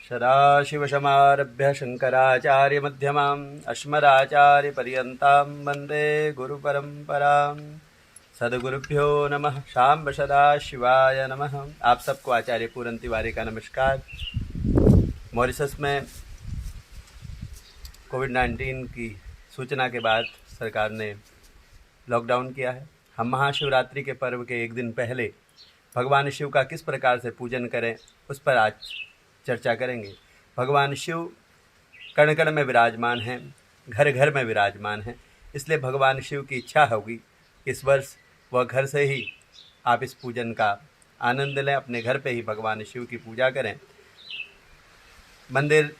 सदाशिवसमारभ्य शङ्कराचार्यमध्यमाम् अस्मदाचार्यपर्यन्तां वन्दे गुरुपरम्पराम्। सद्गुरुभ्यो नमः। शाम्ब सदाशिवाय नमः। आप सबको आचार्य पूरन तिवारी का नमस्कार। मॉरिशस में कोविड-19 की सूचना के बाद सरकार ने लॉकडाउन किया है। हम महाशिवरात्रि के पर्व के एक दिन पहले भगवान शिव का किस प्रकार से पूजन करें उस पर आज चर्चा करेंगे। भगवान शिव कण कण में विराजमान हैं, घर घर में विराजमान हैं, इसलिए भगवान शिव की इच्छा होगी इस वर्ष वह घर से ही आप इस पूजन का आनंद लें, अपने घर पे ही भगवान शिव की पूजा करें। मंदिर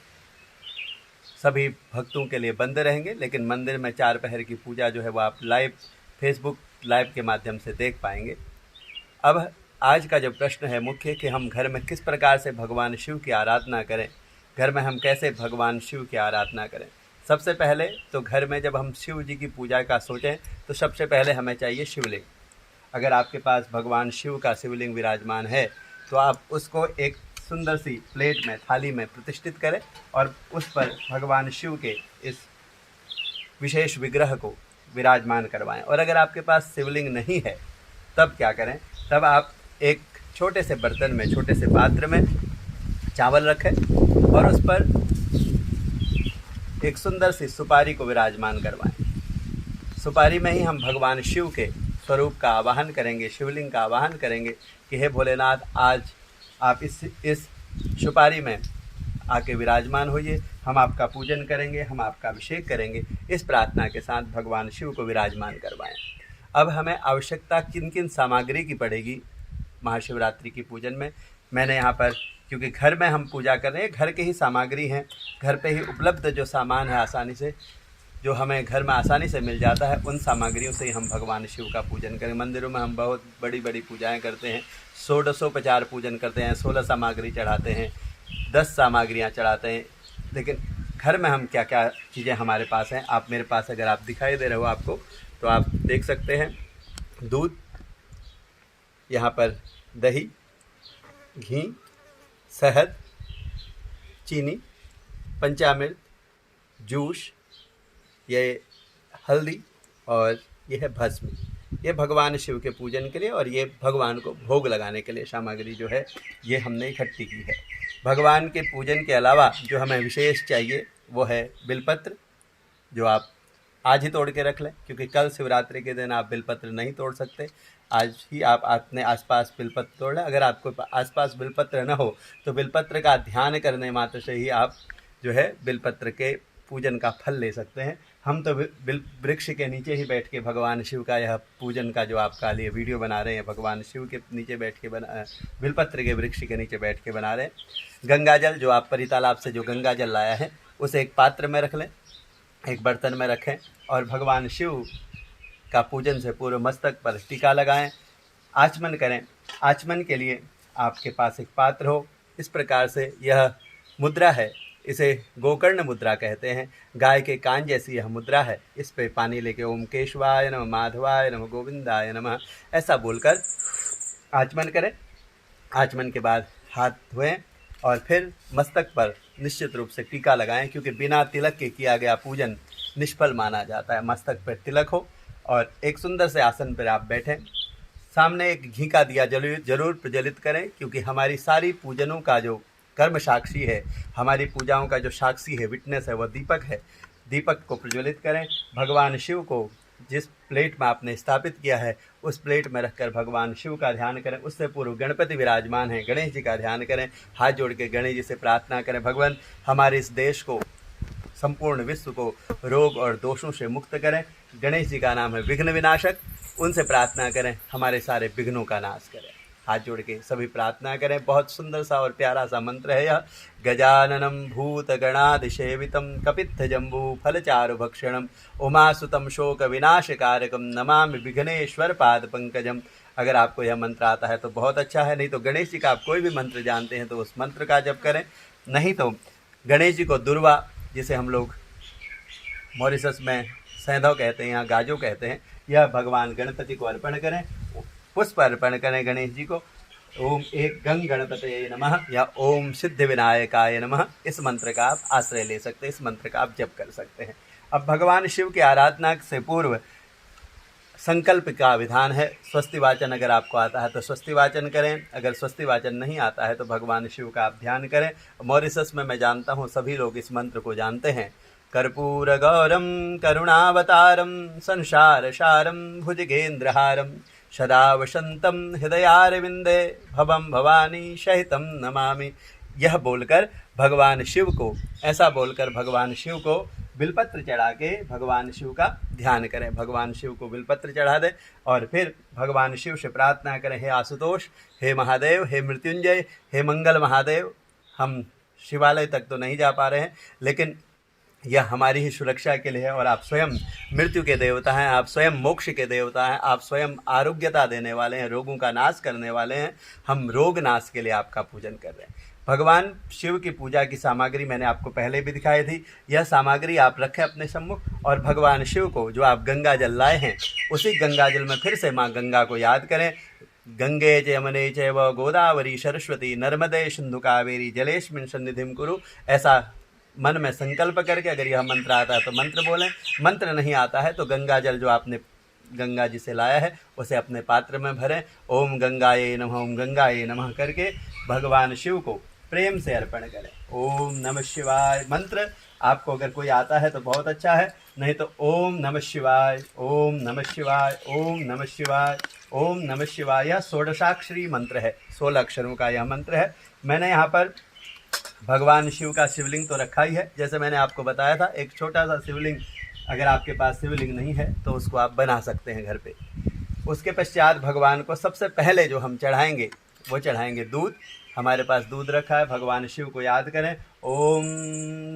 सभी भक्तों के लिए बंद रहेंगे, लेकिन मंदिर में 4 पहर की पूजा जो है वो आप लाइव फेसबुक लाइव के माध्यम से देख पाएंगे। अब आज का जो प्रश्न है मुख्य कि हम घर में किस प्रकार से भगवान शिव की आराधना करें, घर में हम कैसे भगवान शिव की आराधना करें। सबसे पहले तो घर में जब हम शिव जी की पूजा का सोचें तो सबसे पहले हमें चाहिए शिवलिंग। अगर आपके पास भगवान शिव का शिवलिंग विराजमान है तो आप उसको एक सुंदर सी प्लेट में थाली में प्रतिष्ठित करें और उस पर भगवान शिव के इस विशेष विग्रह को विराजमान करवाएं। और अगर आपके पास शिवलिंग नहीं है तब क्या करें, तब आप एक छोटे से बर्तन में, छोटे से पात्र में चावल रखें और उस पर एक सुंदर सी सुपारी को विराजमान करवाएं। सुपारी में ही हम भगवान शिव के स्वरूप का आवाहन करेंगे, शिवलिंग का आवाहन करेंगे कि हे भोलेनाथ, आज आप इस सुपारी में आके विराजमान होइए, हम आपका पूजन करेंगे, हम आपका अभिषेक करेंगे। इस प्रार्थना के साथ भगवान शिव को विराजमान करवाएं। अब हमें आवश्यकता किन किन सामग्री की पड़ेगी महाशिवरात्रि की पूजन में। मैंने यहाँ पर, क्योंकि घर में हम पूजा कर रहे हैं, घर के ही सामग्री हैं, घर पे ही उपलब्ध जो सामान है आसानी से, जो हमें घर में आसानी से मिल जाता है, उन सामग्रियों से ही हम भगवान शिव का पूजन करें। मंदिरों में हम बहुत बड़ी बड़ी पूजाएं करते हैं, 100-150 पूजन करते हैं, 16 सामग्री चढ़ाते हैं, 10 सामग्रियाँ चढ़ाते हैं। लेकिन घर में हम क्या क्या चीज़ें हमारे पास हैं, आप मेरे पास अगर आप दिखाई दे रहे हो आपको, तो आप देख सकते हैं। दूध, यहाँ पर दही, घी, शहद, चीनी, पंचामृत, जूस, ये हल्दी और ये है भस्म। ये भगवान शिव के पूजन के लिए और ये भगवान को भोग लगाने के लिए सामग्री जो है ये हमने इकट्ठी की है। भगवान के पूजन के अलावा जो हमें विशेष चाहिए वो है बिलपत्र, जो आप आज ही तोड़ के रख लें, क्योंकि कल शिवरात्रि के दिन आप बिलपत्र नहीं तोड़ सकते। आज ही आप अपने आसपास बिलपत्र तोड़ लें। अगर आपको आसपास बिलपत्र न हो तो बिलपत्र का ध्यान करने मात्र से ही आप जो है बिलपत्र के पूजन का फल ले सकते हैं। हम तो बिल वृक्ष के नीचे ही बैठ के भगवान शिव का यह पूजन का जो आपका लिए वीडियो बना रहे हैं, भगवान शिव के नीचे बैठ के बिलपत्र के वृक्ष के नीचे बैठ के बना रहे हैं। गंगा जल जो आप परी तालाब से जो गंगा जल लाया है उसे एक पात्र में रख लें, एक बर्तन में रखें और भगवान शिव का पूजन से पूर्व मस्तक पर टीका लगाएं, आचमन करें। आचमन के लिए आपके पास एक पात्र हो। इस प्रकार से यह मुद्रा है, इसे गोकर्ण मुद्रा कहते हैं। गाय के कान जैसी यह मुद्रा है। इस पे पानी लेके ओम केशवाय नमः, माधवाय नमः, गोविंदाय नमः ऐसा बोलकर आचमन करें। आचमन के बाद हाथ धोएं और फिर मस्तक पर निश्चित रूप से टीका लगाएं, क्योंकि बिना तिलक के किया गया पूजन निष्फल माना जाता है। मस्तक पर तिलक हो और एक सुंदर से आसन पर आप बैठें। सामने एक घी का दिया जरूर प्रज्वलित करें, क्योंकि हमारी सारी पूजनों का जो कर्म साक्षी है, हमारी पूजाओं का जो साक्षी है, विटनेस है, वह दीपक है। दीपक को प्रज्वलित करें। भगवान शिव को जिस प्लेट में आपने स्थापित किया है उस प्लेट में रखकर भगवान शिव का ध्यान करें। उससे पूर्व गणपति विराजमान हैं, गणेश जी का ध्यान करें। हाथ जोड़ के गणेश जी से प्रार्थना करें, भगवान हमारे इस देश को, संपूर्ण विश्व को रोग और दोषों से मुक्त करें। गणेश जी का नाम है विघ्न विनाशक, उनसे प्रार्थना करें हमारे सारे विघ्नों का नाश करें। हाथ जोड़ के सभी प्रार्थना करें। बहुत सुंदर सा और प्यारा सा मंत्र है यह। गजाननम भूत गणाधिसेवितम कपित्थ जम्बू फलचारु भक्षणम उमासुतम शोक विनाशकारकम नमामि विघ्नेश्वर पाद पंकजम। अगर आपको यह मंत्र आता है तो बहुत अच्छा है, नहीं तो गणेश जी का आप कोई भी मंत्र जानते हैं तो उस मंत्र का जप करें। नहीं तो गणेश जी को दुर्वा, जिसे हम लोग मॉरिशस में सैंधव कहते हैं, यहाँ गाजो कहते हैं, यह भगवान गणपति को अर्पण करें। पुष्प अर्पण करें गणेश जी को ओम एक गंग गणपतये नमः या ओम सिद्धि विनायकाय नमः, इस मंत्र का आप आश्रय ले सकते हैं, इस मंत्र का आप जप कर सकते हैं। अब भगवान शिव की आराधना से पूर्व संकल्प का विधान है। स्वस्ति वाचन अगर आपको आता है तो स्वस्ति वाचन करें, अगर स्वस्ति वाचन नहीं आता है तो भगवान शिव का आप ध्यान करें। मॉरिशस में मैं जानता हूँ सभी लोग इस मंत्र को जानते हैं। कर्पूर गौरम करुणावतारम संसार सारम भुजगेंद्रहारम सदा वसंतम हृदयारविंदे भवम भवानी सहितम नमामि। यह बोलकर भगवान शिव को, ऐसा बोलकर भगवान शिव को बिलपत्र चढ़ा के भगवान शिव का ध्यान करें। भगवान शिव को बिलपत्र चढ़ा दें और फिर भगवान शिव से प्रार्थना करें, हे आशुतोष, हे महादेव, हे मृत्युंजय, हे मंगल महादेव। हम शिवालय तक तो नहीं जा पा रहे हैं, लेकिन यह हमारी ही सुरक्षा के लिए है और आप स्वयं मृत्यु के देवता हैं, आप स्वयं मोक्ष के देवता हैं, आप स्वयं आरोग्यता देने वाले हैं, रोगों का नाश करने वाले हैं। हम रोग नाश के लिए आपका पूजन कर रहे हैं। भगवान शिव की पूजा की सामग्री मैंने आपको पहले भी दिखाई थी। यह सामग्री आप रखें अपने सम्मुख और भगवान शिव को जो आप गंगा जल लाए हैं उसी गंगा जल में फिर से माँ गंगा को याद करें। गंगे च यमुने चैव गोदावरी सरस्वती नर्मदे सिंधु कावेरी जलेस्मिन् सन्निधिं कुरु। ऐसा मन में संकल्प करके अगर यह मंत्र आता है तो मंत्र बोलें, मंत्र नहीं आता है तो गंगा जल जो आपने गंगा जी से लाया है उसे अपने पात्र में भरें। ओम गंगाये नमः, ओम गंगाये नमः करके भगवान शिव को प्रेम से अर्पण करें। ओम नमः शिवाय मंत्र आपको अगर कोई आता है तो बहुत अच्छा है, नहीं तो ओम नमः शिवाय, ओम नमः शिवाय, ओम नमः शिवाय, ओम नमः शिवाय। यह षोडशाक्षरी मंत्र है, 16 अक्षरों का यह मंत्र है। मैंने यहाँ पर भगवान शिव का शिवलिंग तो रखा ही है, जैसे मैंने आपको बताया था। एक छोटा सा शिवलिंग, अगर आपके पास शिवलिंग नहीं है तो उसको आप बना सकते हैं घर पे। उसके पश्चात भगवान को सबसे पहले जो हम चढ़ाएंगे वो चढ़ाएंगे दूध। हमारे पास दूध रखा है, भगवान शिव को याद करें। ओम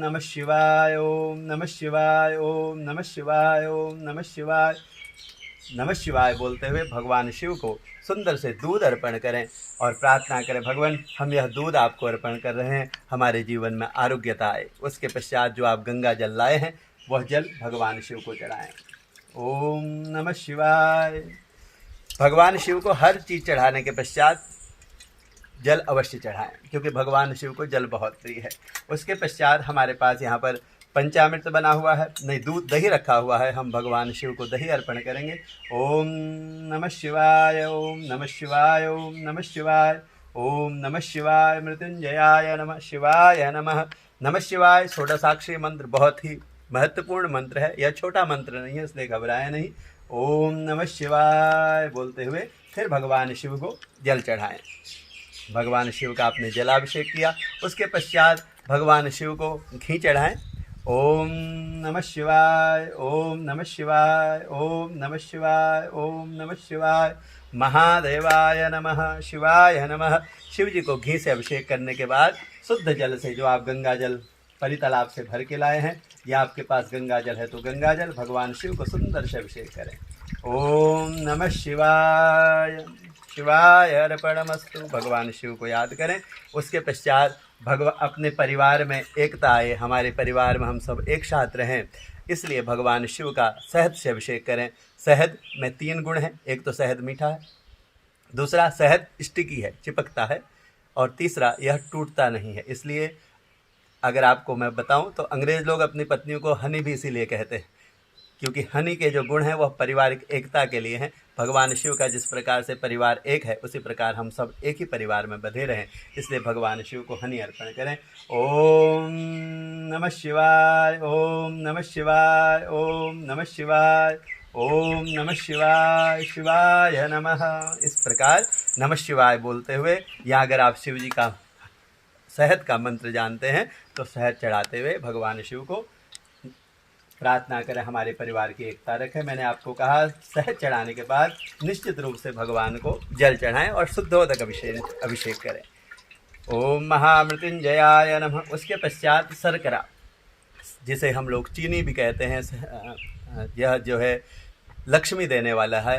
नमः शिवाय, ओम नमः शिवाय, ओम नमः शिवाय, ओम नमः शिवाय, नमः शिवाय बोलते हुए भगवान शिव को सुंदर से दूध अर्पण करें और प्रार्थना करें, भगवान हम यह दूध आपको अर्पण कर रहे हैं, हमारे जीवन में आरोग्यता आए। उसके पश्चात जो आप गंगा जल लाए हैं वह जल भगवान शिव को चढ़ाएं। ओम नमः शिवाय। भगवान शिव को हर चीज़ चढ़ाने के पश्चात जल अवश्य चढ़ाएं, क्योंकि भगवान शिव को जल बहुत प्रिय है। उसके पश्चात हमारे पास यहाँ पर पंचामृत बना हुआ है, नहीं दूध दही रखा हुआ है, हम भगवान शिव को दही अर्पण करेंगे। ओम नमः शिवाय, ओम नमः शिवाय, ओम नमः शिवाय, ओम नमः शिवाय, मृत्युंजयाय नमः शिवाय नमः। नमः शिवाय षोडशाक्षरी मंत्र बहुत ही महत्वपूर्ण मंत्र है, यह छोटा मंत्र नहीं है, इसलिए घबराएं नहीं। ओम नमः शिवाय बोलते हुए फिर भगवान शिव को जल चढ़ाएं। भगवान शिव का आपने जलाभिषेक किया, उसके पश्चात भगवान शिव को घी चढ़ाएं। ओम नमः शिवाय, ओम नमः शिवाय, ओम नमः शिवाय, ओम नमः शिवाय, महादेवाय नमः, शिवाय नमः। शिव जी को घी से अभिषेक करने के बाद शुद्ध जल से, जो आप गंगा जल परितालाब से भर के लाए हैं या आपके पास गंगा जल है तो गंगा जल, भगवान शिव को सुंदर से अभिषेक करें। ओम नमः शिवाय, शिवाय अर्पणमस्तु। भगवान शिव को याद करें। उसके पश्चात अपने परिवार में एकता आए, हमारे परिवार में हम सब एक साथ रहें, इसलिए भगवान शिव का शहद से अभिषेक करें। शहद में 3 गुण हैं, एक तो शहद मीठा है, दूसरा शहद स्टिकी है, चिपकता है, और तीसरा यह टूटता नहीं है। इसलिए अगर आपको मैं बताऊं तो अंग्रेज़ लोग अपनी पत्नियों को हनी भी इसीलिए कहते हैं, क्योंकि हनी के जो गुण हैं वह पारिवारिक एकता के लिए हैं। भगवान शिव का जिस प्रकार से परिवार एक है, उसी प्रकार हम सब एक ही परिवार में बंधे रहें, इसलिए भगवान शिव को हनी अर्पण करें। ओम नमः शिवाय, ओम नमः शिवाय, ओम नमः शिवाय, ओम नमः शिवाय, शिवाय नमः। इस प्रकार नमः शिवाय बोलते हुए, या अगर आप शिव जी का शहद का मंत्र जानते हैं तो शहद चढ़ाते हुए भगवान शिव को प्रार्थना करें, हमारे परिवार की एकता रखें। मैंने आपको कहा शहद चढ़ाने के बाद निश्चित रूप से भगवान को जल चढ़ाएं और शुद्धोदक अभिषेक करें। ओम महामृत्युंजयाय नमः। उसके पश्चात शर्करा, जिसे हम लोग चीनी भी कहते हैं, यह जो है लक्ष्मी देने वाला है,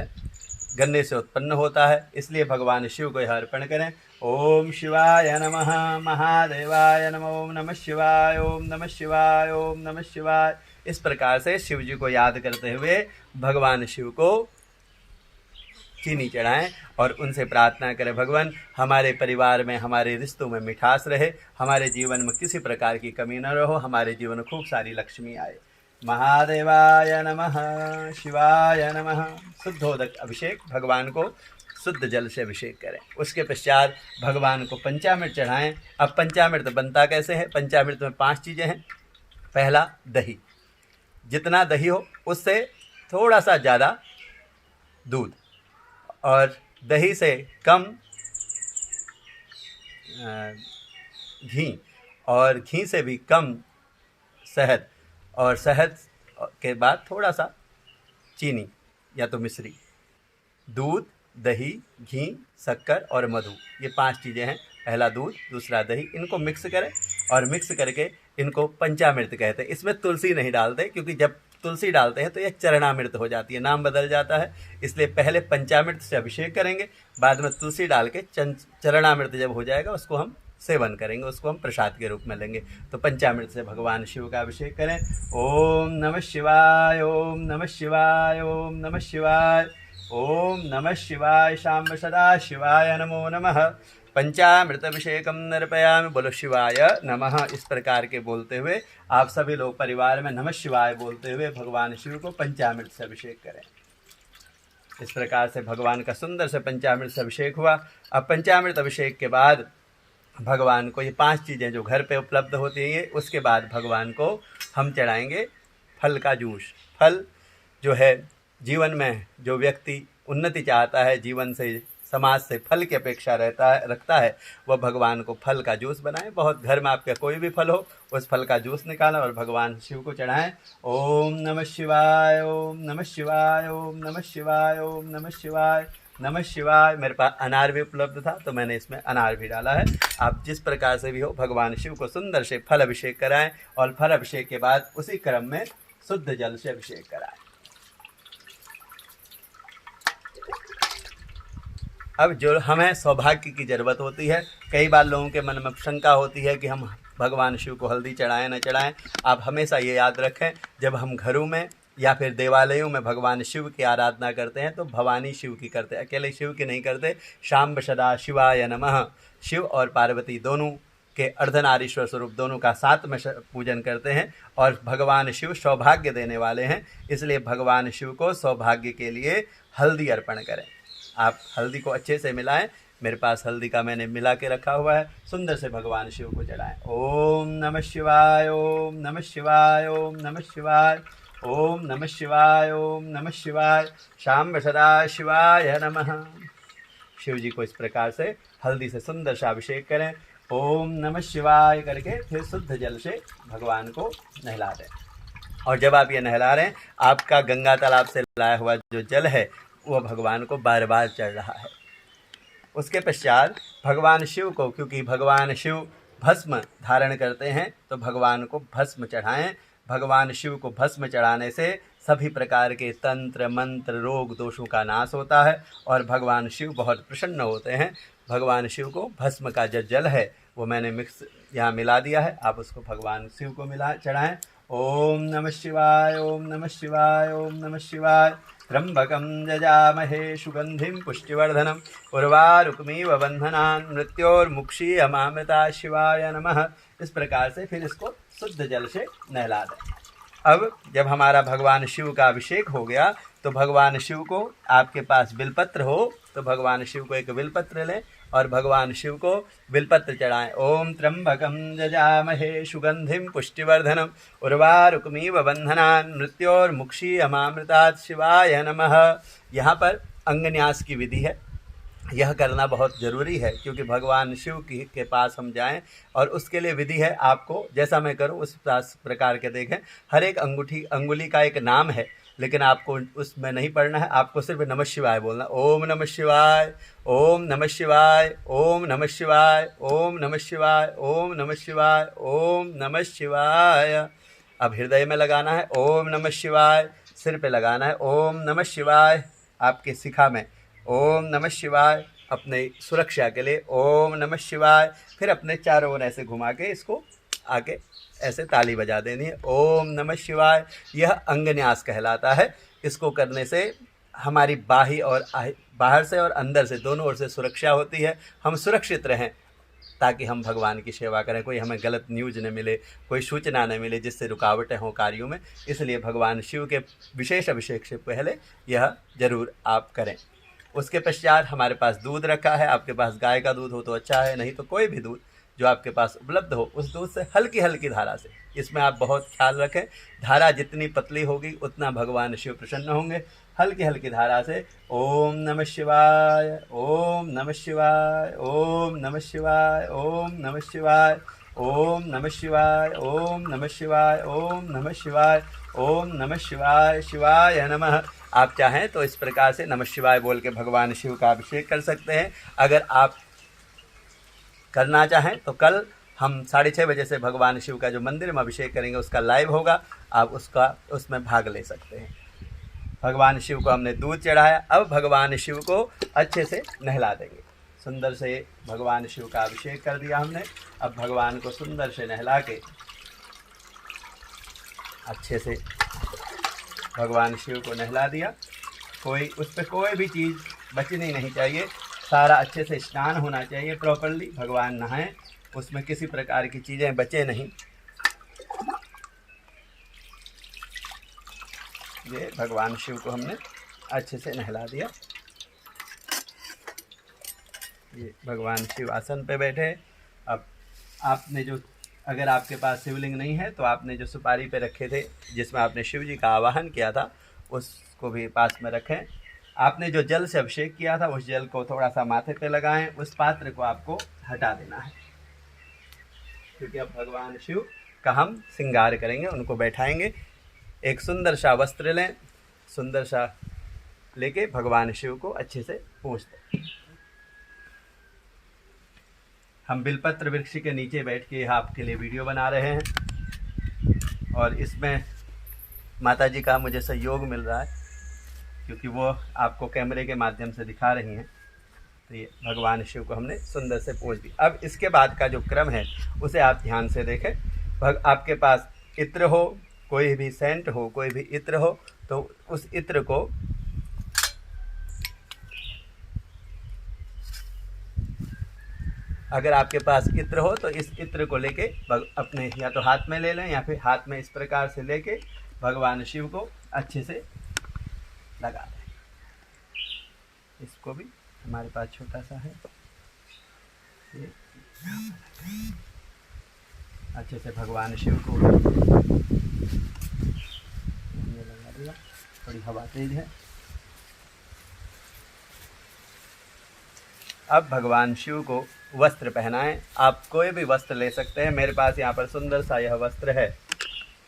गन्ने से उत्पन्न होता है, इसलिए भगवान शिव को यह अर्पण करें। ओम शिवाय नमः, महादेवाय नमः, ओम नमः शिवाय, ओम नमः शिवाय, ओम नमः शिवाय। इस प्रकार से शिव जी को याद करते हुए भगवान शिव को चीनी चढ़ाएं और उनसे प्रार्थना करें, भगवान हमारे परिवार में, हमारे रिश्तों में मिठास रहे, हमारे जीवन में किसी प्रकार की कमी न रहो, हमारे जीवन में खूब सारी लक्ष्मी आए। महादेवाय नमः, शिवाय नमः। शुद्धोदक अभिषेक, भगवान को शुद्ध जल से अभिषेक करें। उसके पश्चात भगवान को पंचामृत चढ़ाएं। अब पंचामृत बनता कैसे है? पंचामृत में 5 चीज़ें हैं। पहला दही, जितना दही हो उससे थोड़ा सा ज़्यादा दूध, और दही से कम घी, और घी से भी कम शहद, और शहद के बाद थोड़ा सा चीनी या तो मिश्री। दूध, दही, घी, शक्कर और मधु, ये 5 चीज़ें हैं। पहला दूध, दूसरा दही, इनको मिक्स करें और मिक्स करके इनको पंचामृत कहते हैं। इसमें तुलसी नहीं डालते, क्योंकि जब तुलसी डालते हैं तो यह चरणामृत हो जाती है, नाम बदल जाता है। इसलिए पहले पंचामृत से अभिषेक करेंगे, बाद में तुलसी डाल के चरणामृत जब हो जाएगा उसको हम सेवन करेंगे, उसको हम प्रसाद के रूप में लेंगे। तो पंचामृत से भगवान शिव का अभिषेक करें। ओम नमः शिवाय, ओम नमः शिवाय, ओम नमः शिवाय, ओम नमः शिवाय, शाम्ब सदा शिवाय नमो नमः। पंचामृत अभिषेकम नर्पयामि, बोलो शिवाय नमः। इस प्रकार के बोलते हुए आप सभी लोग परिवार में नमः शिवाय बोलते हुए भगवान शिव को पंचामृत से अभिषेक करें। इस प्रकार से भगवान का सुंदर से पंचामृत से अभिषेक हुआ। अब पंचामृत अभिषेक के बाद भगवान को ये 5 चीज़ें जो घर पे उपलब्ध होती हैं, उसके बाद भगवान को हम चढ़ाएंगे फल का जूस। फल जो है, जीवन में जो व्यक्ति उन्नति चाहता है, जीवन से, समाज से फल की अपेक्षा रखता है, वह भगवान को फल का जूस बनाएं। बहुत घर में आपका कोई भी फल हो, उस फल का जूस निकालें और भगवान शिव को चढ़ाएं। ओम नमः शिवाय, ओम नमः शिवाय, ओम नमः शिवाय, ओम नमः शिवाय, नमः शिवाय। मेरे पास अनार भी उपलब्ध था तो मैंने इसमें अनार भी डाला है। आप जिस प्रकार से भी हो, भगवान शिव को सुंदर से फल अभिषेक कराएं और फल अभिषेक के बाद उसी क्रम में शुद्ध जल से अभिषेक कराएं। अब जो हमें सौभाग्य की ज़रूरत होती है, कई बार लोगों के मन में शंका होती है कि हम भगवान शिव को हल्दी चढ़ाएं न चढ़ाएं। आप हमेशा ये याद रखें, जब हम घरों में या फिर देवालयों में भगवान शिव की आराधना करते हैं तो भवानी शिव की करते हैं, अकेले शिव की नहीं करते। शाम्ब सदा शिवाय नमः, शिव और पार्वती दोनों के अर्धनारीश्वर स्वरूप दोनों का साथ में पूजन करते हैं। और भगवान शिव सौभाग्य देने वाले हैं, इसलिए भगवान शिव को सौभाग्य के लिए हल्दी अर्पण करें। आप हल्दी को अच्छे से मिलाएं। मेरे पास हल्दी का मैंने मिला के रखा हुआ है, सुंदर से भगवान शिव को चढ़ाएं। ओम नमः शिवाय, ओम नमः शिवाय, ओम नमः शिवाय, ओम नमः शिवाय, ओम नमः शिवाय, शाम्ब सदा शिवाय नमः। शिव जी को इस प्रकार से हल्दी से सुंदर सा अभिषेक करें। ओम नमः शिवाय करके फिर शुद्ध जल से भगवान को नहला दें। और जब आप ये नहला रहे हैं, आपका गंगा तालाब से लाया हुआ जो जल है वह भगवान को बार बार चढ़ रहा है। उसके पश्चात भगवान शिव को, क्योंकि भगवान शिव भस्म धारण करते हैं, तो भगवान को भस्म चढ़ाएं। भगवान शिव को भस्म चढ़ाने से सभी प्रकार के तंत्र मंत्र रोग दोषों का नाश होता है और भगवान शिव बहुत प्रसन्न होते हैं। भगवान शिव को भस्म का जो जल है वो मैंने मिक्स यहाँ मिला दिया है, आप उसको भगवान शिव को मिला चढ़ाएं। ओम नमः शिवाय, ओम नमः शिवाय, ओम नमः शिवाय। त्र्यंबकं जजामहे सुगंधिं पुष्टिवर्धनम् उर्वारुकमिव बन्धनान् मृत्योर्मुक्षीयमामृता शिवाय नमः। इस प्रकार से फिर इसको शुद्ध जल से नहला दें। अब जब हमारा भगवान शिव का अभिषेक हो गया तो भगवान शिव को, आपके पास बिलपत्र हो तो भगवान शिव को एक बिलपत्र लें और भगवान शिव को बिलपत्र चढ़ाएं। ओम त्र्यंबकं जजामहे सुगंधिं पुष्टिवर्धनम् उर्वारुकमिव बन्धनान् मृत्योर्मुक्षीयमामृतात् शिवाय नमः। यहाँ पर अंगन्यास की विधि है, यह करना बहुत ज़रूरी है, क्योंकि भगवान शिव के पास हम जाएं और उसके लिए विधि है। आपको जैसा मैं करूं उस प्रकार के देखें। हर एक अंगुली का एक नाम है, लेकिन आपको उसमें नहीं पढ़ना है, आपको सिर्फ नमः शिवाय बोलना। ओम नमः शिवाय, ओम नमः शिवाय, ओम नमः शिवाय, ओम नमः शिवाय, ओम नमः शिवाय, ओम नमः शिवाय। अब हृदय में लगाना है ओम नमः शिवाय, सिर पे लगाना है ओम नमः शिवाय, आपके शिखा में ओम नमः शिवाय, अपने सुरक्षा के लिए ओम नमः शिवाय। फिर अपने चारों ओर ऐसे घुमा के इसको आके ऐसे ताली बजा देनी है, ओम नमः शिवाय। यह अंगन्यास कहलाता है। इसको करने से हमारी बाहर से और अंदर से दोनों ओर से सुरक्षा होती है, हम सुरक्षित रहें, ताकि हम भगवान की सेवा करें, कोई हमें गलत न्यूज़ न मिले, कोई सूचना न मिले जिससे रुकावटें हों कार्यों में। इसलिए भगवान शिव के विशेष अभिषेक से पहले यह ज़रूर आप करें। उसके पश्चात हमारे पास दूध रखा है, आपके पास गाय का दूध हो तो अच्छा है, नहीं तो कोई भी दूध जो आपके पास उपलब्ध हो, उस दूध से हल्की हल्की धारा से, इसमें आप बहुत ख्याल रखें, धारा जितनी पतली होगी उतना भगवान शिव प्रसन्न होंगे। हल्की हल्की धारा से ओम नमः शिवाय, ओम नमः शिवाय, ओम नमः शिवाय, ओम नमः शिवाय, ओम नमः शिवाय, ओम नमः शिवाय, ओम नमः शिवाय, ओम नमः शिवाय, शिवाय नमः। आप चाहें तो इस प्रकार से नमः शिवाय बोल के भगवान शिव का अभिषेक कर सकते हैं। अगर आप करना चाहें तो कल हम 6:30 बजे से भगवान शिव का जो मंदिर में अभिषेक करेंगे उसका लाइव होगा, आप उसमें भाग ले सकते हैं। भगवान शिव को हमने दूध चढ़ाया, अब भगवान शिव को अच्छे से नहला देंगे। सुंदर से भगवान शिव का अभिषेक कर दिया हमने, अब भगवान को सुंदर से नहला के अच्छे से भगवान शिव को नहला दिया। उस पर कोई भी चीज़ बचनी नहीं चाहिए, सारा अच्छे से स्नान होना चाहिए प्रॉपरली, भगवान नहाएं, उसमें किसी प्रकार की चीज़ें बचे नहीं। ये भगवान शिव को हमने अच्छे से नहला दिया। ये भगवान शिव आसन पे बैठे। अब आपने जो, अगर आपके पास शिवलिंग नहीं है तो आपने जो सुपारी पे रखे थे जिसमें आपने शिव जी का आवाहन किया था उसको भी पास में रखें। आपने जो जल से अभिषेक किया था उस जल को थोड़ा सा माथे पे लगाएं, उस पात्र को आपको हटा देना है, क्योंकि अब भगवान शिव का हम श्रृंगार करेंगे, उनको बैठाएंगे। एक सुंदर सा वस्त्र लें, सुंदर सा लेके भगवान शिव को अच्छे से पूछ दें। हम बिलपत्र वृक्ष के नीचे बैठ के आपके लिए वीडियो बना रहे हैं और इसमें माता जी का मुझे सहयोग मिल रहा है, क्योंकि वो आपको कैमरे के माध्यम से दिखा रही हैं। तो ये भगवान शिव को हमने सुंदर से पूज दिया। अब इसके बाद का जो क्रम है उसे आप ध्यान से देखें। आपके पास इत्र हो, कोई भी सेंट हो, कोई भी इत्र हो, तो उस इत्र को अगर आपके पास इत्र हो तो इस इत्र को लेके अपने या तो हाथ में ले लें या फिर हाथ में इस प्रकार से लेके भगवान शिव को अच्छे से लगा दें। इसको भी हमारे पास छोटा सा है, ये अच्छे से भगवान शिव को लगा दिया। थोड़ी हवा तेज है। अब भगवान शिव को वस्त्र पहनाएं। आप कोई भी वस्त्र ले सकते हैं। मेरे पास यहाँ पर सुंदर सा यह वस्त्र है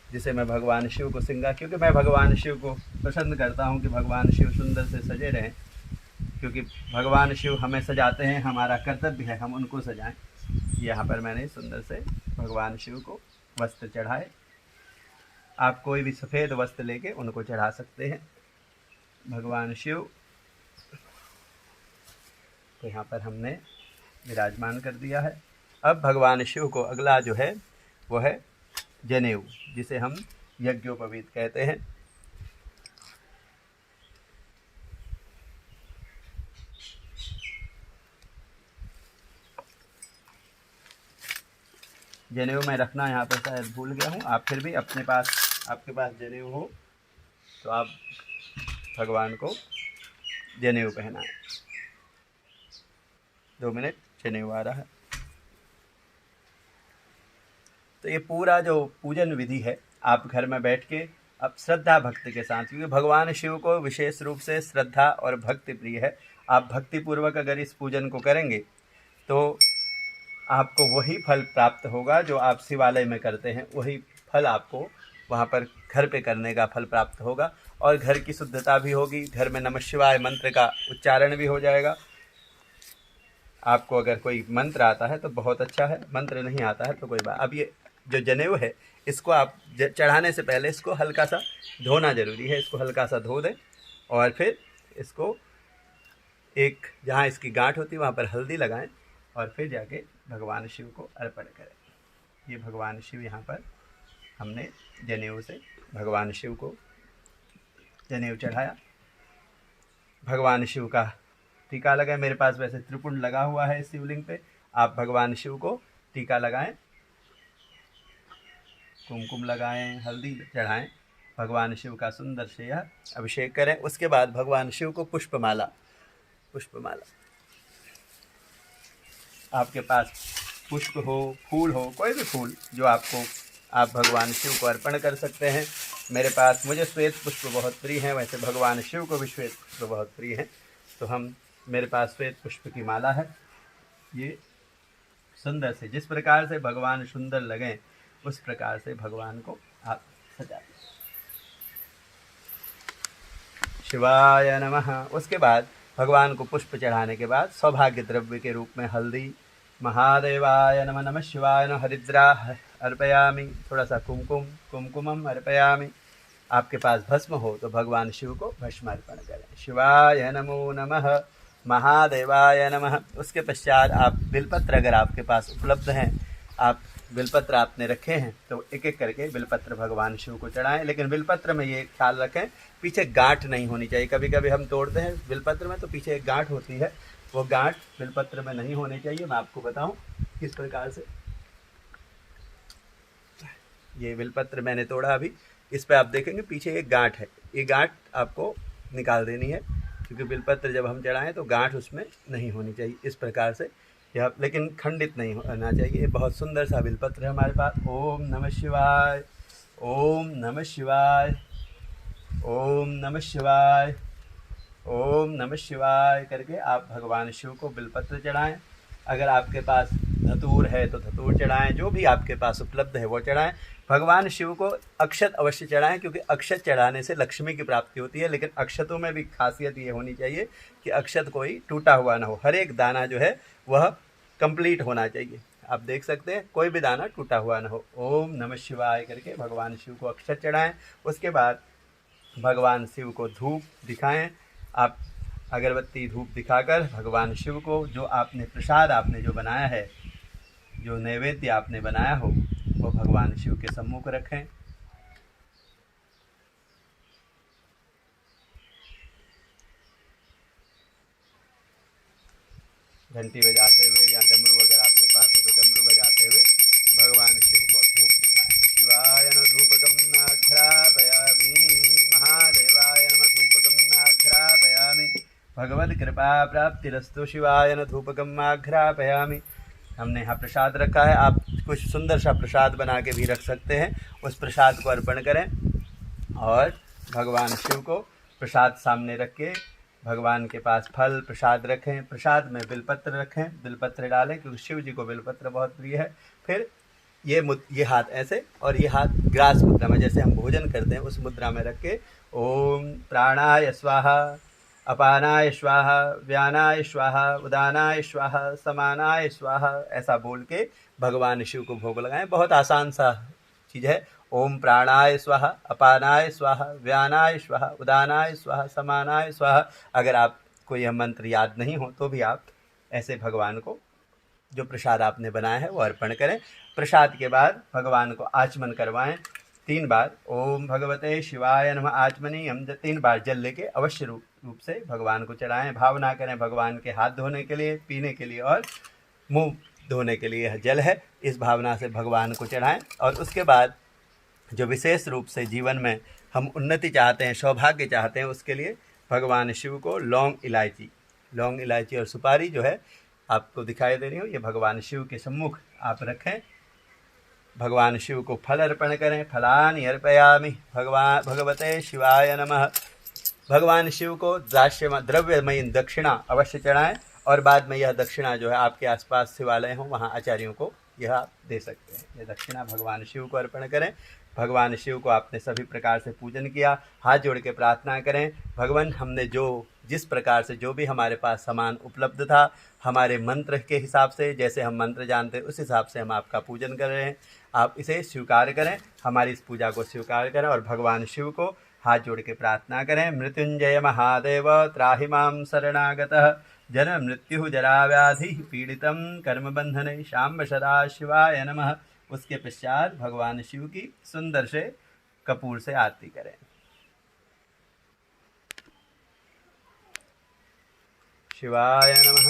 जिसे मैं भगवान शिव को श्रृंगार, क्योंकि मैं भगवान शिव को पसंद करता हूँ कि भगवान शिव सुंदर से सजे रहें, क्योंकि भगवान शिव हमें सजाते हैं, हमारा कर्तव्य है हम उनको सजाएं। यहाँ पर मैंने सुंदर से भगवान शिव को वस्त्र चढ़ाए। आप कोई भी सफ़ेद वस्त्र लेके उनको चढ़ा सकते हैं। भगवान शिव को यहाँ पर हमने विराजमान कर दिया है। अब भगवान शिव को अगला जो है वो है जनेऊ, जिसे हम यज्ञोपवीत कहते हैं। जनेऊ में रखना यहाँ पर शायद भूल गया हूँ। आप फिर भी आपके पास जनेऊ हो तो आप भगवान को जनेऊ पहनाएं। 2 मिनट, जनेऊ आ रहा है। तो ये पूरा जो पूजन विधि है आप घर में बैठ के अब श्रद्धा भक्ति के साथ, क्योंकि भगवान शिव को विशेष रूप से श्रद्धा और भक्ति प्रिय है। आप भक्तिपूर्वक अगर इस पूजन को करेंगे तो आपको वही फल प्राप्त होगा जो आप शिवालय में करते हैं, वही फल आपको वहाँ पर घर पे करने का फल प्राप्त होगा। और घर की शुद्धता भी होगी, घर में नमः शिवाय मंत्र का उच्चारण भी हो जाएगा। आपको अगर कोई मंत्र आता है तो बहुत अच्छा है, मंत्र नहीं आता है तो कोई बात। अब ये जो जनेऊ है इसको आप चढ़ाने से पहले इसको हल्का सा धोना जरूरी है। इसको हल्का सा धो दें और फिर इसको एक जहाँ इसकी गांठ होती है वहाँ पर हल्दी लगाएं और फिर जाके भगवान शिव को अर्पण करें। ये भगवान शिव यहाँ पर हमने जनेऊ से भगवान शिव को जनेऊ चढ़ाया। भगवान शिव का टीका लगाएं। मेरे पास वैसे त्रिपुंड लगा हुआ है इस शिवलिंग पे, आप भगवान शिव को टीका लगाएं, कुमकुम लगाएं, हल्दी चढ़ाएं, भगवान शिव का सुंदर से यह अभिषेक करें। उसके बाद भगवान शिव को पुष्पमाला आपके पास पुष्प हो, फूल हो, कोई भी फूल जो आपको, आप भगवान शिव को अर्पण कर सकते हैं। मुझे श्वेत पुष्प बहुत प्रिय हैं, वैसे भगवान शिव को भी श्वेत पुष्प बहुत प्रिय हैं, तो मेरे पास श्वेत पुष्प की माला है। ये सुंदर से, जिस प्रकार से भगवान सुंदर लगें उस प्रकार से भगवान को आप सजा दें। शिवाय नमः। उसके बाद भगवान को पुष्प चढ़ाने के बाद सौभाग्य द्रव्य के रूप में हल्दी, महादेवाय नमः, नमः शिवाय नमः, हरिद्रा अर्पयामि, थोड़ा सा कुमकुमम अर्पयामि। आपके पास भस्म हो तो भगवान शिव को भस्म अर्पण करें। शिवाय नमो नमः, महादेवाय नमः। उसके पश्चात आप बिलपत्र, अगर आपके पास उपलब्ध हैं, आप बिलपत्र आपने रखे हैं तो एक एक करके बिलपत्र भगवान शिव को चढ़ाएं। लेकिन बिलपत्र में ये ख्याल रखें, पीछे गांठ नहीं होनी चाहिए। कभी कभी हम तोड़ते हैं बिलपत्र में तो पीछे एक गांठ होती है, वो गांठ बिलपत्र में नहीं होनी चाहिए। मैं आपको बताऊं किस प्रकार से। ये बिलपत्र मैंने तोड़ा अभी, इस पे आप देखेंगे पीछे एक गांठ है, ये गांठ आपको निकाल देनी है, क्योंकि बिलपत्र जब हम चढ़ाएं तो गांठ उसमें नहीं होनी चाहिए। इस प्रकार से यह, लेकिन खंडित नहीं होना चाहिए। बहुत सुंदर सा बिलपत्र है हमारे पास। ओम नमः शिवाय, ओम नमः शिवाय, ओम नमः शिवाय, ओम नमः शिवाय करके आप भगवान शिव को बिलपत्र चढ़ाएं। अगर आपके पास धतूर है तो धतूर चढ़ाएं, जो भी आपके पास उपलब्ध है वो चढ़ाएं। भगवान शिव को अक्षत अवश्य चढ़ाएं, क्योंकि अक्षत चढ़ाने से लक्ष्मी की प्राप्ति होती है। लेकिन अक्षतों में भी खासियत ये होनी चाहिए कि अक्षत कोई टूटा हुआ ना हो, हर एक दाना जो है वह कंप्लीट होना चाहिए। आप देख सकते हैं कोई भी दाना टूटा हुआ ना हो। ओम नमः शिवाय करके भगवान शिव को अक्षत चढ़ाएं। उसके बाद भगवान शिव को धूप दिखाएं। आप अगरबत्ती धूप दिखाकर भगवान शिव को जो आपने प्रसाद आपने जो बनाया है, जो नैवेद्य आपने बनाया हो, वो भगवान शिव के सम्मुख रखें। घंटी बजाते हुए या डमरू अगर आपके पास हो तो डमरू बजाते हुए भगवान शिव को धूप दिखाएं। शिवाय नमः धूपकं नाघ्रापयामि, महादेवाय नमः धूपकं नाघ्रापयामि, भगवद कृपा प्राप्तिरस्तु। शिवाय नमः धूपकं नाघ्रापयामि। हमने यहाँ प्रसाद रखा है, आप कुछ सुंदर सा प्रसाद बना के भी रख सकते हैं, उस प्रसाद को अर्पण करें। और भगवान शिव को प्रसाद सामने रख के भगवान के पास फल प्रसाद रखें, प्रसाद में बिलपत्र रखें, बिलपत्र डालें, क्योंकि शिव जी को बिलपत्र बहुत प्रिय है। फिर ये हाथ ऐसे और ये हाथ ग्रास मुद्रा में, जैसे हम भोजन करते हैं उस मुद्रा में रख के ओम प्राणाय स्वाहा, अपानाय स्वाहा, व्यानाय स्वाहा, उदानाय स्वाहा, समानाय स्वाहा, ऐसा बोल के भगवान शिव को भोग लगाएं। बहुत आसान सा चीज़ है। ओम प्राणाय स्वाहा, अपानाय स्वाहा, व्यानाय स्वाहा, उदानाय स्वाहा, समानाय स्वाहा। अगर आपको यह मंत्र याद नहीं हो तो भी आप ऐसे भगवान को जो प्रसाद आपने बनाया है वो अर्पण करें। प्रसाद के बाद भगवान को आचमन करवाएं 3 बार। ओम भगवते शिवाय नमः आचमनी, हम 3 बार जल लेके अवश्य रूप से भगवान को चढ़ाएं। भावना करें भगवान के हाथ धोने के लिए, पीने के लिए और मुंह धोने के लिए यह जल है, इस भावना से भगवान को चढ़ाएं। और उसके बाद जो विशेष रूप से जीवन में हम उन्नति चाहते हैं, सौभाग्य चाहते हैं, उसके लिए भगवान शिव को लौंग इलायची और सुपारी जो है आपको दिखाई दे रही हो, ये भगवान शिव के सम्मुख आप रखें। भगवान शिव को फल अर्पण करें। फलानि अर्पयामि, भगवते शिवाय नमः। भगवान शिव को द्रव्यमयी दक्षिणा अवश्य चढ़ाएं। और बाद में यह दक्षिणा जो है आपके आसपास शिवालय हो वहाँ आचार्यों को यह आप दे सकते हैं। यह दक्षिणा भगवान शिव को अर्पण करें। भगवान शिव को आपने सभी प्रकार से पूजन किया, हाथ जोड़ के प्रार्थना करें, भगवान हमने जिस प्रकार से जो भी हमारे पास सामान उपलब्ध था, हमारे मंत्र के हिसाब से, जैसे हम मंत्र जानते हैं उस हिसाब से हम आपका पूजन कर रहे हैं, आप इसे स्वीकार करें, हमारी इस पूजा को स्वीकार करें और भगवान शिव को हाथ जोड़ के प्रार्थना करें। मृत्युंजय महादेव त्राहि मां शरणागतः, जन्म मृत्यु जरा व्याधि पीड़ितं कर्मबंधने, शाम्ब सदा शिवाय नमः। उसके पश्चात भगवान शिव की सुंदर से कपूर से आरती करें। शिवाय नमः।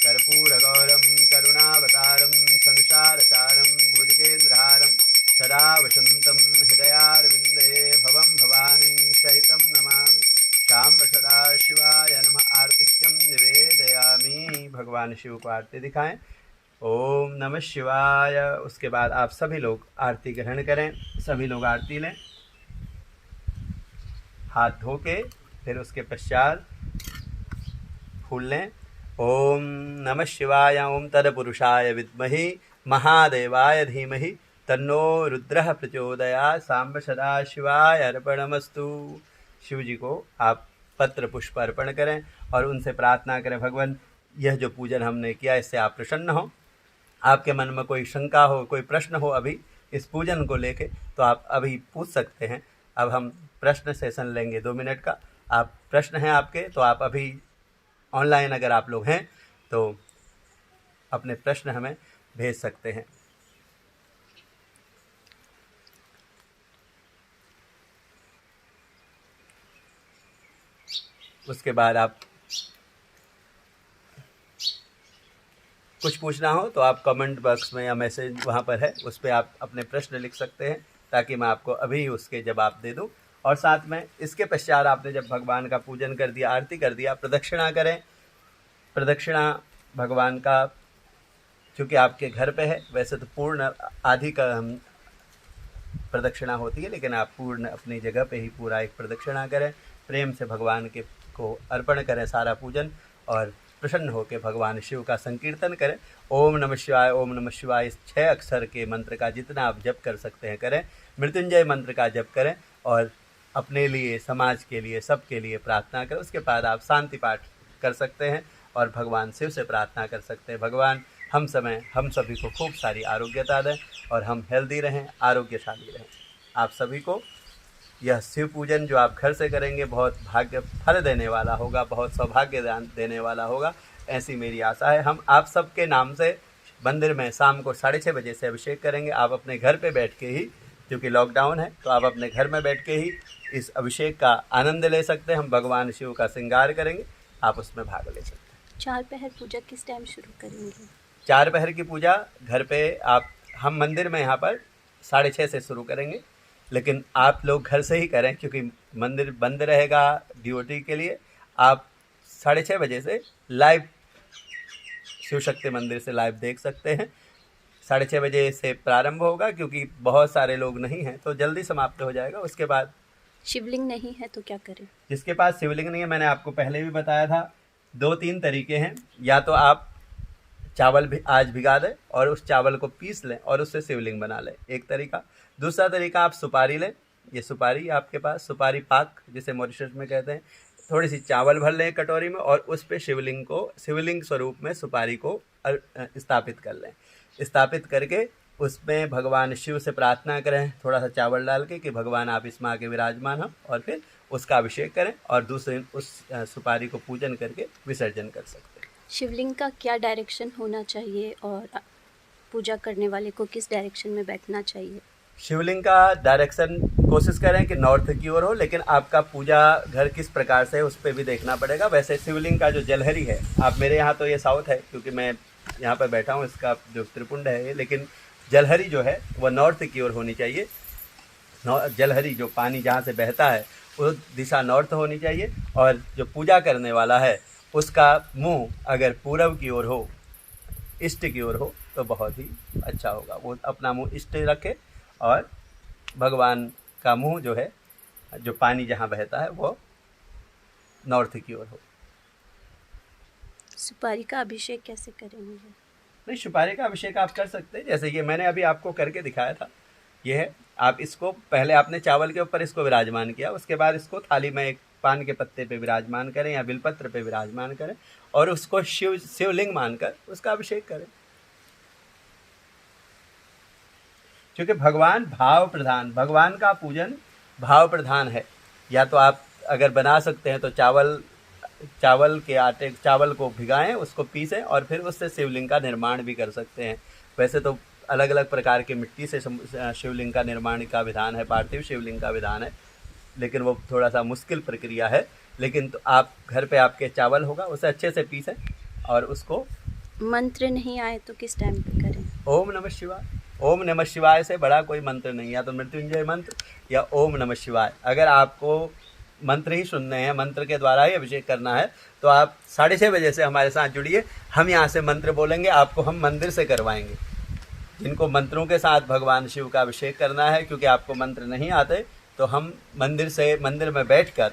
कर्पूरगौरं करुणावतारं संसारसारं भुजगेन्द्रहारं सदा वसन्तं हृदयारविन्दे भवं भवानी सहितं नमामि। शाम्ब सदा शिवाय नमः। आरतिक्यं निवेदयामि। भगवान शिव को आरती दिखाएं। ओम नमः शिवाय। उसके बाद आप सभी लोग आरती ग्रहण करें। सभी लोग आरती लें हाथ धो के, फिर उसके पश्चात फूल लें। ओम नमः शिवाय। ओम तत्पुरुषाय विद्महि महादेवाय धीमहि तन्नो रुद्रः प्रचोदयात्। सांब सदा शिवाय अर्पणमस्तु। शिव जी को आप पत्र पुष्प अर्पण करें और उनसे प्रार्थना करें, भगवान यह जो पूजन हमने किया इससे आप प्रसन्न हो। आपके मन में कोई शंका हो, कोई प्रश्न हो अभी इस पूजन को लेके, तो आप अभी पूछ सकते हैं। अब हम प्रश्न सेशन लेंगे 2 मिनट का। आप प्रश्न हैं आपके, तो आप अभी ऑनलाइन अगर आप लोग हैं तो अपने प्रश्न हमें भेज सकते हैं। उसके बाद आप कुछ पूछना हो तो आप कमेंट बॉक्स में या मैसेज वहाँ पर है, उस पर आप अपने प्रश्न लिख सकते हैं ताकि मैं आपको अभी उसके जवाब दे दूँ। और साथ में इसके पश्चात आपने जब भगवान का पूजन कर दिया, आरती कर दिया, प्रदक्षिणा करें। प्रदक्षिणा भगवान का चूँकि आपके घर पे है, वैसे तो पूर्ण आधी का प्रदक्षिणा होती है, लेकिन आप पूर्ण अपनी जगह पे ही पूरा एक प्रदक्षिणा करें। प्रेम से भगवान के को अर्पण करें सारा पूजन और प्रसन्न होकर भगवान शिव का संकीर्तन करें। ओम नमः शिवाय, ओम नमः शिवाय। इस 6 अक्षर के मंत्र का जितना आप जप कर सकते हैं करें। मृत्युंजय मंत्र का जप करें और अपने लिए, समाज के लिए, सबके लिए प्रार्थना करें। उसके बाद आप शांति पाठ कर सकते हैं और भगवान शिव से प्रार्थना कर सकते हैं, भगवान हम सभी को खूब सारी आरोग्यता दें और हम हेल्दी रहें, आरोग्यशाली रहें। आप सभी को यह शिव पूजन जो आप घर से करेंगे बहुत भाग्य फल देने वाला होगा, बहुत सौभाग्य देने वाला होगा, ऐसी मेरी आशा है। हम आप सबके नाम से मंदिर में शाम को 6:30 बजे से अभिषेक करेंगे। आप अपने घर पे बैठ के ही, क्योंकि लॉकडाउन है, तो आप अपने घर में बैठ के ही इस अभिषेक का आनंद ले सकते हैं। हम भगवान शिव का श्रृंगार करेंगे, आप उसमें भाग ले सकते हैं। 4 पहर पूजा किस टाइम शुरू करेंगे? 4 पहर की पूजा घर पे हम मंदिर में यहाँ पर 6:30 से शुरू करेंगे, लेकिन आप लोग घर से ही करें क्योंकि मंदिर बंद रहेगा ड्यूटी के लिए। आप 6:30 बजे से लाइव शिव शक्ति मंदिर से लाइव देख सकते हैं। 6:30 बजे से प्रारंभ होगा, क्योंकि बहुत सारे लोग नहीं हैं तो जल्दी समाप्त हो जाएगा। उसके बाद शिवलिंग नहीं है तो क्या करें? जिसके पास शिवलिंग नहीं है, मैंने आपको पहले भी बताया था, 2-3 तरीके हैं। या तो आप चावल भी आज भिगा दें और उस चावल को पीस लें और उससे शिवलिंग बना लें, एक तरीका। दूसरा तरीका, आप सुपारी लें, ये सुपारी आपके पास, सुपारी पाक जिसे मॉरिशस में कहते हैं, थोड़ी सी चावल भर लें कटोरी में और उस पर शिवलिंग स्वरूप में सुपारी को स्थापित कर लें। स्थापित करके उसमें भगवान शिव से प्रार्थना करें, थोड़ा सा चावल डाल के, कि भगवान आप इसमें आके विराजमान हो, और फिर उसका अभिषेक करें और दूसरे दिन उस सुपारी को पूजन करके विसर्जन कर सकते हैं। शिवलिंग का क्या डायरेक्शन होना चाहिए और पूजा करने वाले को किस डायरेक्शन में बैठना चाहिए? शिवलिंग का डायरेक्शन कोशिश करें कि नॉर्थ की ओर हो, लेकिन आपका पूजा घर किस प्रकार से है उस पर भी देखना पड़ेगा। वैसे शिवलिंग का जो जलहरी है, आप मेरे यहाँ तो ये साउथ है क्योंकि मैं यहाँ पर बैठा हूँ, इसका जो त्रिपुंड है, लेकिन जलहरी जो है वह नॉर्थ की ओर होनी चाहिए। जलहरी जो पानी जहाँ से बहता है वो दिशा नॉर्थ होनी चाहिए, और जो पूजा करने वाला है उसका मुंह अगर पूर्व की ओर हो, ईस्ट की ओर हो, तो बहुत ही अच्छा होगा। वो अपना मुंह ईस्ट रखे और भगवान का मुंह जो है, जो पानी जहाँ बहता है, वो नॉर्थ की ओर हो। सुपारी का अभिषेक कैसे करेंगे? नहीं, सुपारी का अभिषेक आप कर सकते हैं, जैसे ये मैंने अभी आपको करके दिखाया था। ये है, आप इसको पहले आपने चावल के ऊपर इसको विराजमान किया, उसके बाद इसको थाली में एक पान के पत्ते पे विराजमान करें या बिलपत्र पे विराजमान करें और उसको शिवलिंग मानकर उसका अभिषेक करें। क्योंकि भगवान भगवान का पूजन भाव प्रधान है। या तो आप अगर बना सकते हैं तो चावल के आटे, चावल को भिगाएं, उसको पीसें और फिर उससे शिवलिंग का निर्माण भी कर सकते हैं। वैसे तो अलग अलग प्रकार के मिट्टी से शिवलिंग का निर्माण का विधान है, पार्थिव शिवलिंग का विधान है, लेकिन वो थोड़ा सा मुश्किल प्रक्रिया है। लेकिन तो आप घर पे आपके चावल होगा, उसे अच्छे से पीसें और उसको मंत्र नहीं आए तो किस टाइम पे करें? ओम नमः शिवाय, ओम नमः शिवाय से बड़ा कोई मंत्र नहीं है, या तो मृत्युंजय मंत्र या ओम नमः शिवाय। अगर आपको मंत्र ही सुनने हैं, मंत्र के द्वारा ही अभिषेक करना है, तो आप 6:30 बजे से हमारे साथ जुड़िए। हम यहाँ से मंत्र बोलेंगे, आपको हम मंदिर से करवाएंगे। जिनको मंत्रों के साथ भगवान शिव का अभिषेक करना है, क्योंकि आपको मंत्र नहीं आते, तो हम मंदिर में बैठकर,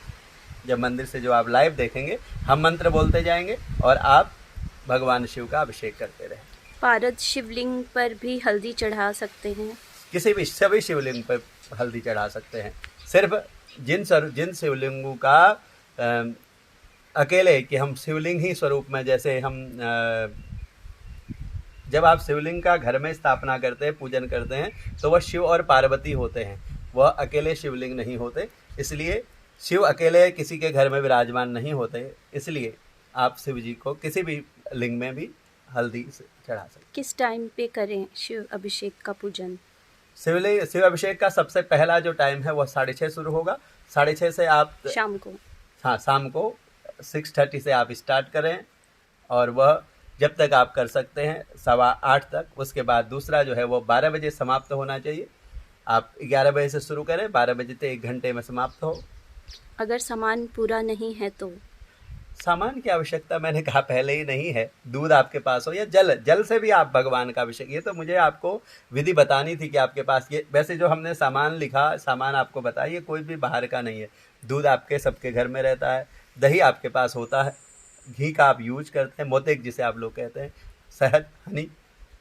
जब मंदिर से जो आप लाइव देखेंगे, हम मंत्र बोलते जाएंगे और आप भगवान शिव का अभिषेक करते रहें। पारद शिवलिंग पर भी हल्दी चढ़ा सकते हैं? सभी शिवलिंग पर हल्दी चढ़ा सकते हैं। सिर्फ जिन शिवलिंगों का अकेले कि हम शिवलिंग ही स्वरूप में, जैसे हम जब आप शिवलिंग का घर में स्थापना करते हैं, पूजन करते हैं, तो वह शिव और पार्वती होते हैं, वह अकेले शिवलिंग नहीं होते। इसलिए शिव अकेले किसी के घर में विराजमान नहीं होते, इसलिए आप शिव जी को किसी भी लिंग में भी हल्दी से चढ़ा सकते। किस टाइम पे करें शिव अभिषेक का पूजन? शिव अभिषेक का सबसे पहला जो टाइम है वह 6:30 शुरू होगा। 6:30 से आप शाम को? हाँ, शाम को 6:30 से आप स्टार्ट करें और वह जब तक आप कर सकते हैं 8:15 तक। उसके बाद दूसरा जो है वो 12 बजे समाप्त होना चाहिए। आप 11 बजे से शुरू करें, 12 बजे तक 1 घंटे में समाप्त हो। अगर सामान पूरा नहीं है तो? सामान की आवश्यकता मैंने कहा पहले ही नहीं है। दूध आपके पास हो या जल से भी आप भगवान का अभिषेक, ये तो मुझे आपको विधि बतानी थी कि आपके पास ये, वैसे जो हमने सामान लिखा, सामान आपको बताया, ये कोई भी बाहर का नहीं है। दूध आपके सबके घर में रहता है, दही आपके पास होता है, घी का आप यूज करते हैं, मोतेक जिसे आप लोग कहते हैं, शहद, हनी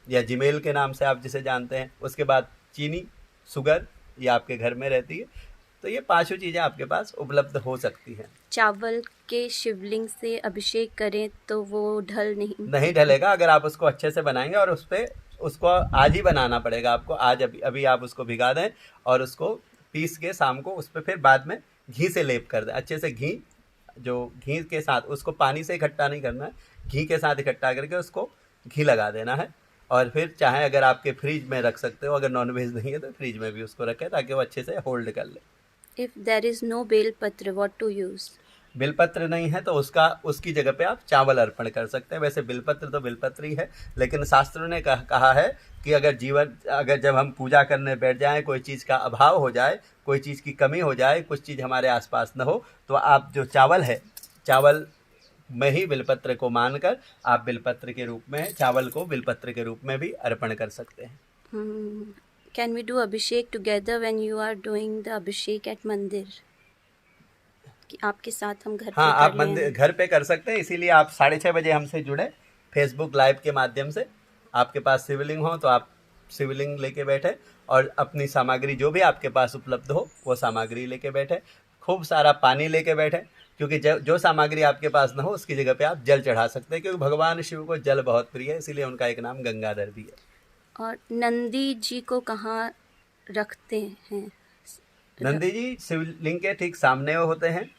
या जिमेल के नाम से आप जिसे जानते हैं। उसके बाद चीनी, शुगर, ये आपके घर में रहती है। तो ये 5 चीज़ें आपके पास उपलब्ध हो सकती हैं। चावल के शिवलिंग से अभिषेक करें तो वो नहीं ढलेगा। अगर आप उसको अच्छे से बनाएंगे, और उसको आज ही बनाना पड़ेगा आपको। आज अभी आप उसको भिगा दें और उसको पीस के शाम को उस पर फिर बाद में घी से लेप कर दें। अच्छे से घी के साथ, उसको पानी से इकट्ठा नहीं करना है, घी के साथ इकट्ठा करके उसको घी लगा देना है। और फिर चाहे अगर आपके फ्रिज में रख सकते हो, अगर नॉनवेज नहीं है तो फ्रिज में भी उसको रखें ताकि वो अच्छे से होल्ड कर ले। If there is no बेलपत्र, what to use? बिलपत्र नहीं है तो उसकी जगह पे आप चावल अर्पण कर सकते हैं। वैसे बिलपत्र तो बिलपत्र ही है, लेकिन शास्त्रों ने कहा है कि अगर जब हम पूजा करने बैठ जाएं, कोई चीज़ का अभाव हो जाए, कोई चीज़ की कमी हो जाए, कुछ चीज़ हमारे आसपास न हो, तो आप जो चावल में ही बिलपत्र को मानकर आप बिलपत्र के रूप में, चावल को बिलपत्र के रूप में भी अर्पण कर सकते हैं। Can we do Abhishek together when you are doing the Abhishek at मंदिर? कि आपके साथ हम घर पे आप मंदिर घर पे कर सकते हैं। इसीलिए आप 6:30 बजे हमसे जुड़े फेसबुक लाइव के माध्यम से। आपके पास शिवलिंग हो तो आप शिवलिंग लेके बैठे और अपनी सामग्री जो भी आपके पास उपलब्ध हो वो सामग्री लेके बैठे। खूब सारा पानी लेके बैठे, क्योंकि जो सामग्री आपके पास न हो उसकी जगह पे आप जल चढ़ा सकते हैं, क्योंकि भगवान शिव को जल बहुत प्रिय है, इसीलिए उनका एक नाम गंगाधर भी है। और नंदी जी को कहाँ रखते हैं? नंदी जी शिवलिंग के ठीक सामने होते हैं।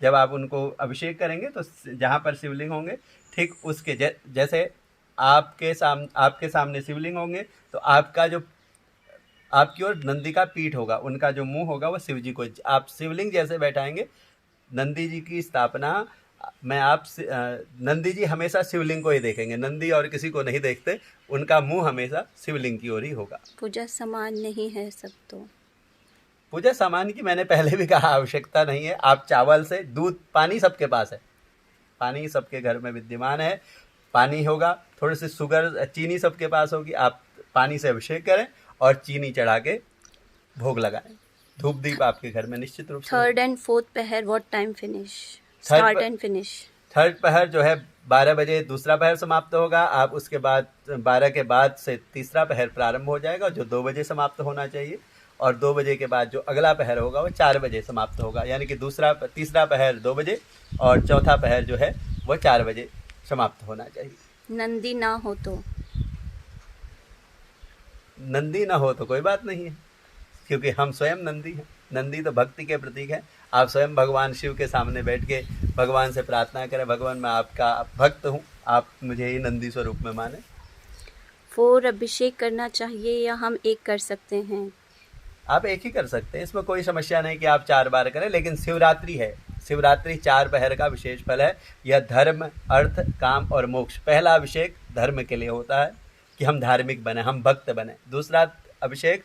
जब आप उनको अभिषेक करेंगे तो जहाँ पर शिवलिंग होंगे ठीक उसके जैसे आपके सामने शिवलिंग होंगे, तो आपकी ओर नंदी का पीठ होगा, उनका जो मुंह होगा वो शिव जी को आप शिवलिंग जैसे बैठाएंगे। नंदी जी की स्थापना में नंदी जी हमेशा शिवलिंग को ही देखेंगे, नंदी और किसी को नहीं देखते, उनका मुंह हमेशा शिवलिंग की ओर ही होगा। पूजा सामान नहीं है सब तो? पूजा सामान की मैंने पहले भी कहा आवश्यकता नहीं है। आप चावल से, दूध, पानी सबके पास है, पानी सबके घर में विद्यमान है, पानी होगा, थोड़ी सी शुगर, चीनी सबके पास होगी। आप पानी से अभिषेक करें और चीनी चढ़ा के भोग लगाएं। धूप दीप आपके घर में निश्चित रूप से। 3rd and 4th पहर what time finish? Start and finish? 3rd पहर जो है 12 बजे दूसरा पहर समाप्त होगा। आप उसके बाद 12 के बाद से तीसरा पहर प्रारंभ हो जाएगा, जो 2 बजे समाप्त होना चाहिए। और 2 बजे के बाद जो अगला पहर होगा वो 4 बजे समाप्त होगा, यानी कि तीसरा पहर 2 बजे और चौथा पहर जो है वो 4 बजे समाप्त होना चाहिए। नंदी ना हो तो? नंदी ना हो तो कोई बात नहीं है, क्योंकि हम स्वयं नंदी हैं। नंदी तो भक्ति के प्रतीक है। आप स्वयं भगवान शिव के सामने बैठ के भगवान से प्रार्थना करें, भगवान मैं आपका भक्त हूँ, आप मुझे ही नंदी स्वरूप में माने। 4 अभिषेक करना चाहिए या हम एक कर सकते हैं? आप एक ही कर सकते हैं, इसमें कोई समस्या नहीं कि आप 4 बार करें, लेकिन शिवरात्रि है, शिवरात्रि 4 पहर का विशेष फल है। यह धर्म, अर्थ, काम और मोक्ष। पहला अभिषेक धर्म के लिए होता है कि हम धार्मिक बने, हम भक्त बने। दूसरा अभिषेक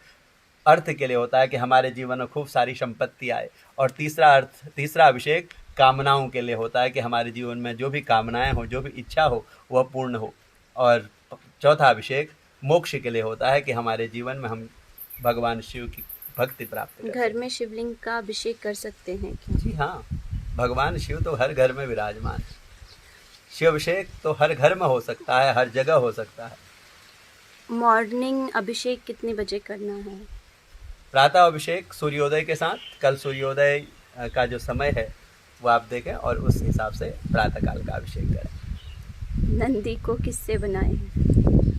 अर्थ के लिए होता है कि हमारे जीवन में खूब सारी संपत्ति आए। और तीसरा अभिषेक कामनाओं के लिए होता है कि हमारे जीवन में जो भी कामनाएं हो, जो भी इच्छा हो, वह पूर्ण हो। और चौथा अभिषेक मोक्ष के लिए होता है कि हमारे जीवन में हम भगवान शिव की भक्ति प्राप्त करें। घर में शिवलिंग का अभिषेक कर सकते हैं क्या? जी हाँ, भगवान शिव तो हर घर में विराजमान है। शिव अभिषेक तो हर घर में हो सकता है, हर जगह हो सकता है। मॉर्निंग अभिषेक कितने बजे करना है? प्रातः अभिषेक सूर्योदय के साथ। कल सूर्योदय का जो समय है वो आप देखें और उस हिसाब से प्रातःकाल का अभिषेक करें। नंदी को किससे बनाएं?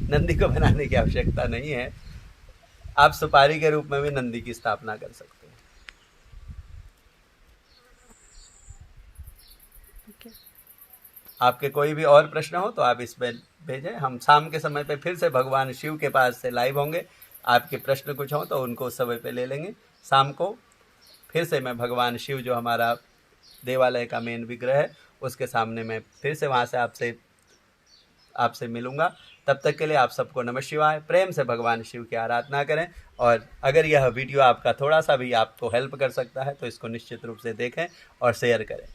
नंदी को बनाने की आवश्यकता नहीं है, आप सुपारी के रूप में भी नंदी की स्थापना कर सकते हैं। Okay. आपके कोई भी और प्रश्न हो तो आप इसमें भेजें। हम शाम के समय पे फिर से भगवान शिव के पास से लाइव होंगे। आपके प्रश्न कुछ हो तो उनको उस समय पे ले लेंगे। शाम को फिर से मैं भगवान शिव जो हमारा देवालय का मेन विग्रह है उसके सामने मैं फिर से वहाँ से आपसे मिलूँगा। तब तक के लिए आप सबको नमः शिवाय। प्रेम से भगवान शिव की आराधना करें। और अगर यह वीडियो आपका थोड़ा सा भी आपको हेल्प कर सकता है तो इसको निश्चित रूप से देखें और शेयर करें,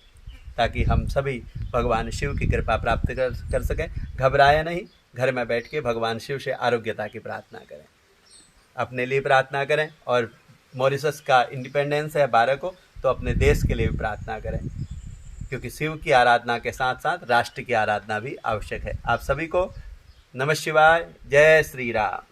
ताकि हम सभी भगवान शिव की कृपा प्राप्त कर सकें। घबराएं नहीं, घर में बैठ के भगवान शिव से आरोग्यता की प्रार्थना करें, अपने लिए प्रार्थना करें। और मॉरिशस का इंडिपेंडेंस है 12 को, तो अपने देश के लिए भी प्रार्थना करें, क्योंकि शिव की आराधना के साथ साथ राष्ट्र की आराधना भी आवश्यक है। आप सभी को नमः शिवाय। जय श्री राम।